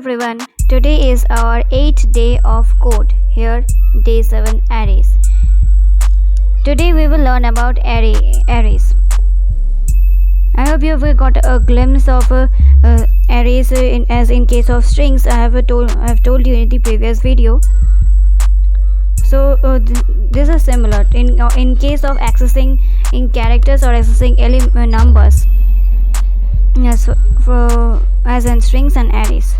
everyone, today is our 8th day of code, here day 7 arrays. Today we will learn about arrays. I hope you have got a glimpse of arrays as in case of strings. I have told you in the previous video. So this is similar in case of accessing in characters or accessing numbers. Yes, as in strings and arrays.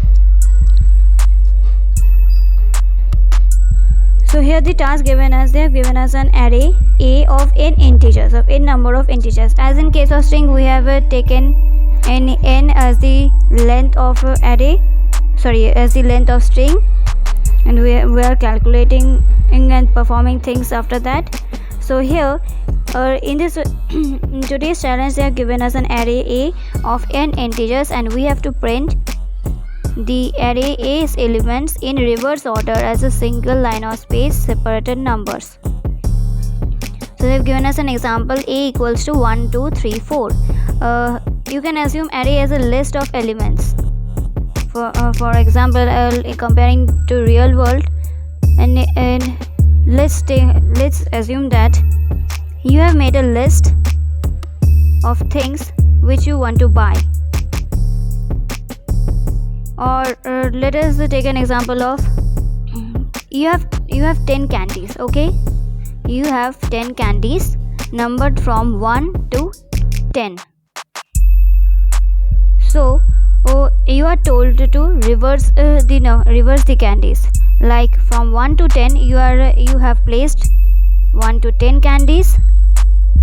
So here the task given us, they have given us an array A of n integers, of n number of integers. As in case of string, we have taken n as the length of as the length of string, and we are calculating and performing things after that. So here in today's challenge, they have given us an array A of n integers, and we have to print the array A's elements in reverse order as a single line of space separated numbers. So they have given us an example: A equals to 1, 2, 3, 4. You can assume array as a list of elements. For example, comparing to real world, and let's assume that you have made a list of things which you want to buy. Or let us take an example of you have 10 candies. Okay, you have 10 candies numbered from 1 to 10. So you are told to reverse the candies. Like from 1 to 10, you have placed 1 to 10 candies,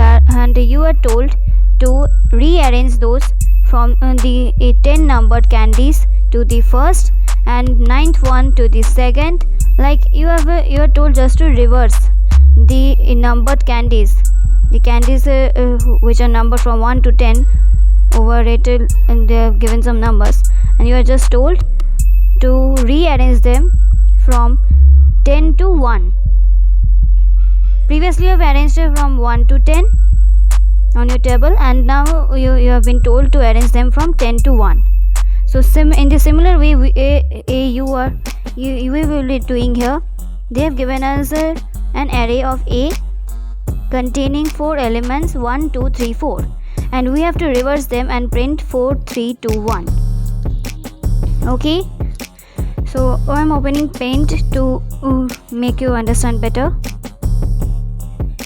and you are told to rearrange those from the 10 numbered candies to the first and 9th one to the second. Like you are told just to reverse the numbered candies, the candies which are numbered from 1 to 10 overrated, and they have given some numbers, and you are just told to rearrange them from 10 to 1. Previously you have arranged it from 1 to 10 on your table, and now you have been told to arrange them from 10 to 1. So in the similar way, we will be doing here. They have given us an array of A containing 4 elements 1, 2, 3, 4, and we have to reverse them and print 4, 3, 2, 1. Okay, so I am opening Paint to make you understand better.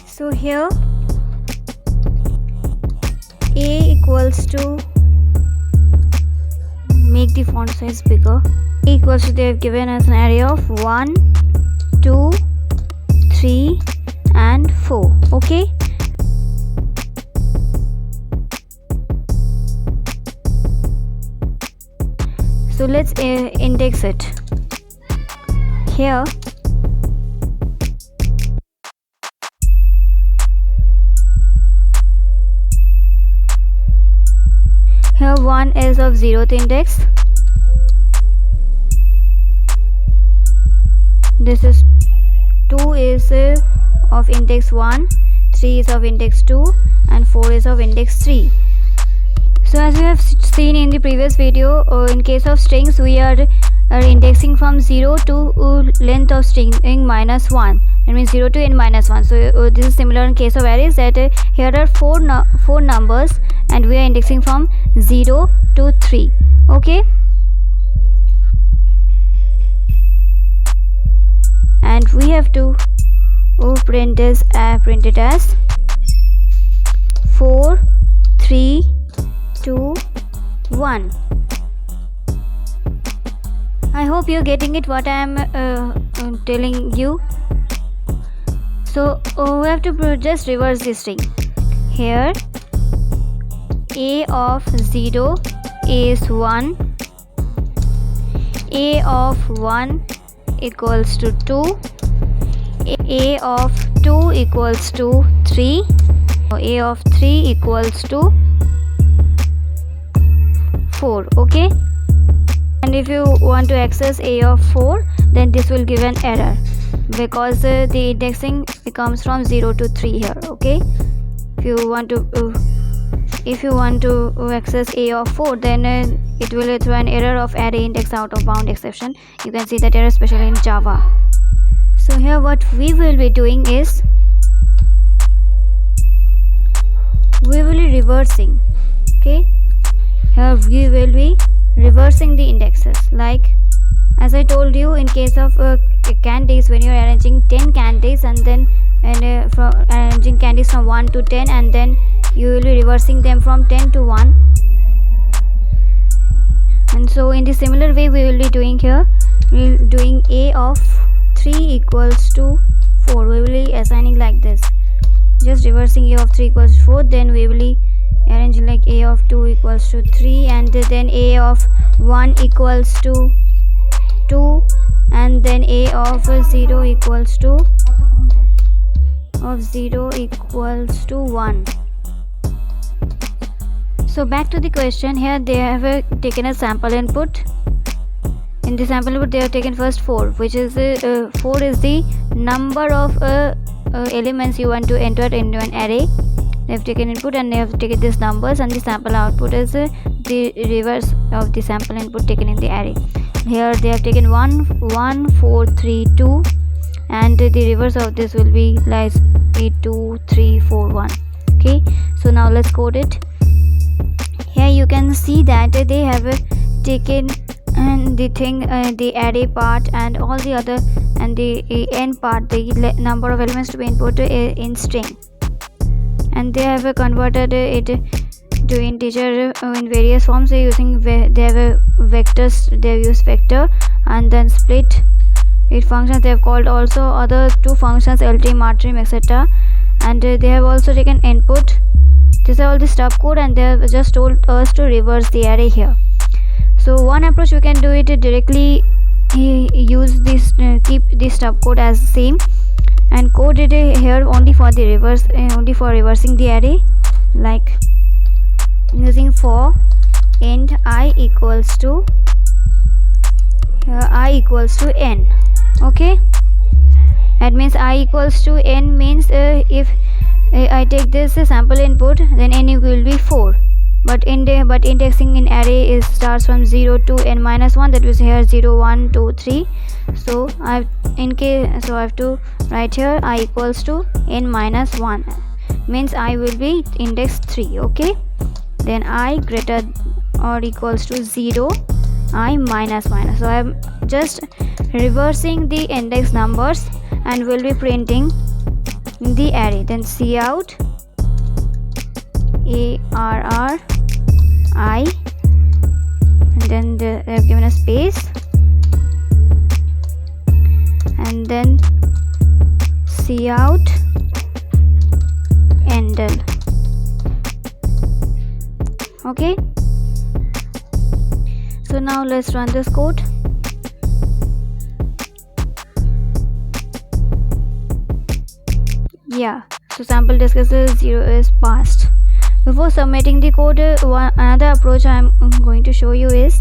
So here A equals to, make the font size bigger. A equals to, they have given us an array of 1, 2, 3 and 4. Okay, so let's index it. Here Here 1 is of 0th index. This is 2 is of index 1, 3 is of index 2, and 4 is of index 3. So as we have seen in the previous video, in case of strings, we are indexing from 0 to length of string in -1. That means 0 to n -1. So this is similar in case of arrays, that here are four numbers, and we are indexing from 0 to 3. Okay, and we have to print it as 4, 3, 2, 1. I hope you're getting it what I am telling you. So we have to just reverse this string. Here A of 0 is 1, A of 1 equals to 2, A of 2 equals to 3, A of 3 equals to 4. Okay, and if you want to access A of 4, then this will give an error, because the indexing comes from 0 to 3 here. Okay, if you want to access A of 4, then it will throw an error of array index out of bound exception. You can see that error especially in Java. So here what we will be doing is we will be reversing. Okay, here we will be reversing the indexes, like as I told you, in case of candies, when you are arranging 10 candies and then from arranging candies from 1 to 10, and then you will be reversing them from 10 to 1. And so in the similar way we will be doing here. We will be doing a of 3 equals to 4. We will be assigning like this, just reversing a of 3 equals to 4. Then we will be arranging like a of 2 equals to 3, and then a of 1 equals to 2, and then a of 0 equals to 1. So back to the question. Here they have taken a sample input. In the sample input they have taken first 4, which is 4 is the number of elements you want to enter into an array. They have taken input and they have taken these numbers, and the sample output is the reverse of the sample input taken in the array. Here they have taken 1 1 4 3 2, and the reverse of this will be like 8 2 3 4 1. Okay, so now let's code it. Here you can see that they have taken the thing, the array part and all the other, and the n part, the number of elements to be input in string, and they have converted it to integer in various forms. They using they have vectors. They have used vector and then split it functions. They have called also other 2 functions, ltrim, rtrim, etc. And they have also taken input. These are all the stub code, and they have just told us to reverse the array here. So one approach we can do it directly, use this, keep the stub code as same and code it here only for the reverse, only for reversing the array, like using for int I equals to n. Okay, that means I equals to n means if I take this sample input, then n will be 4, but indexing in array starts from 0 to n minus 1. That was here 0 1 2 3. So I have to write here I equals to n minus 1, means I will be index 3. Okay, then I greater or equals to 0, I minus. So I am just reversing the index numbers and will be printing the array. Then cout arr I, and then they have given a space, and then cout endl. Okay, so now let's run this code. Yeah, so sample discusses 0 is passed. Before submitting the code, another approach I am going to show you is,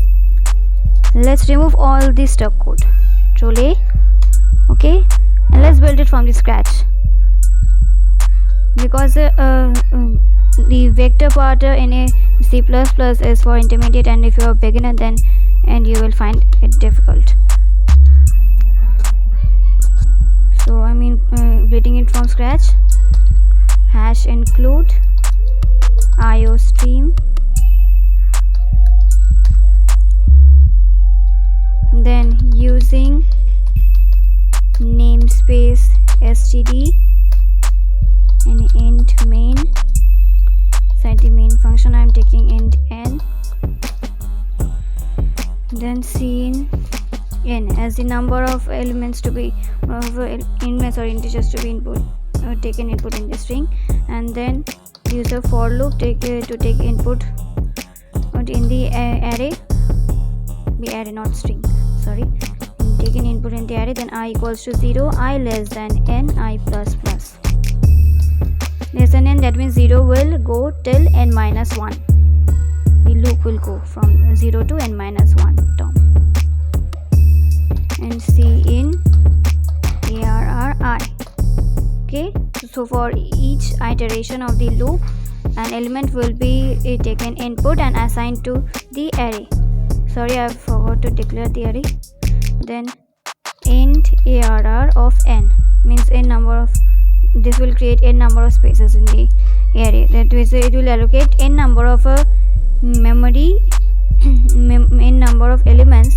let's remove all the stuck code. Control A. Okay, and let's build it from the scratch, because the vector part in a C++ is for intermediate, and if you are a beginner then you will find it difficult. So I mean building it from scratch. Hash include iostream, then using namespace std and int main. Inside the main function I am taking int n, then cin n as the number of elements to be integers to be taken input in the string, and then use a for loop to take input in the array, not string, sorry, taking input in the array. Then I equals to 0, I less than n, I plus plus. Less than n, that means 0 will go till n minus 1. The loop will go from 0 to n minus 1 term. And cin arri. Okay, so for each iteration of the loop, an element will be taken input and assigned to the array. sorry, I forgot to declare the array. Then int arr of n means n number of, this will create n number of spaces in the array. That means it will allocate n number of memory n number of elements,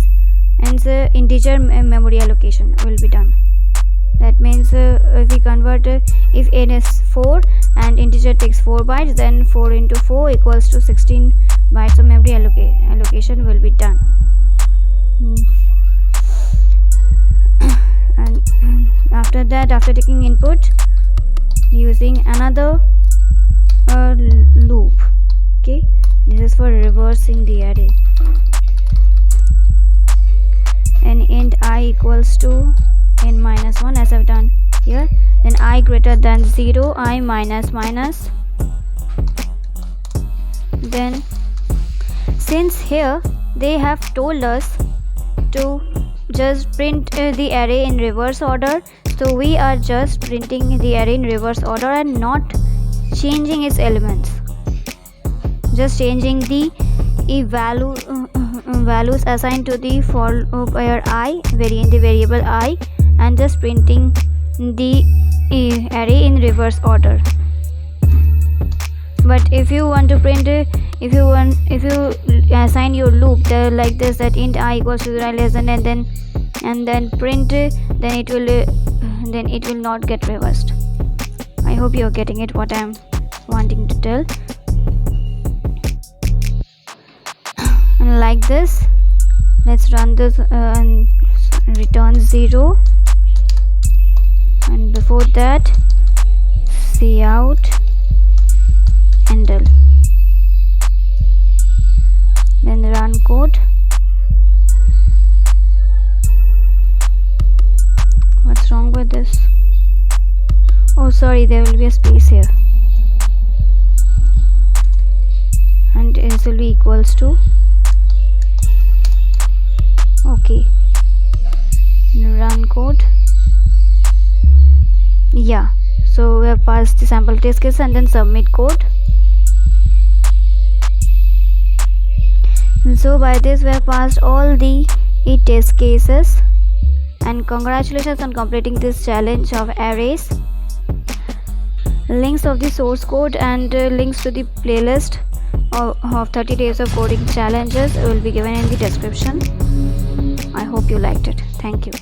and the integer memory allocation will be done. That means if we convert, if n is 4 and integer takes 4 bytes, then 4 into 4 equals to 16 bytes of memory allocation will be done. And after that, after taking input using another loop, okay, this is for reversing the array, and int I equals to n minus 1 as I've done here, then I greater than 0, I minus minus. Then since here they have told us to just print the array in reverse order, so we are just printing the array in reverse order and not changing its elements, just changing the values assigned to the for loop I, in the variable I, and just printing the array in reverse order. But if you want to print, if you assign your loop like this, that int I equals to 0 less than n, and then print, then it will not get reversed. I hope you're getting it, what I'm wanting to tell. And like this, let's run this and return 0, and before that cout handle, then run code. What's wrong with this? Oh sorry, there will be a space here, and this will be equals to, okay, run code. Yeah, so we have passed the sample test case and then submit code. And so by this we have passed all the 8 test cases, and congratulations on completing this challenge of arrays. Links of the source code and links to the playlist of 30 days of coding challenges will be given in the description. I hope you liked it. Thank you.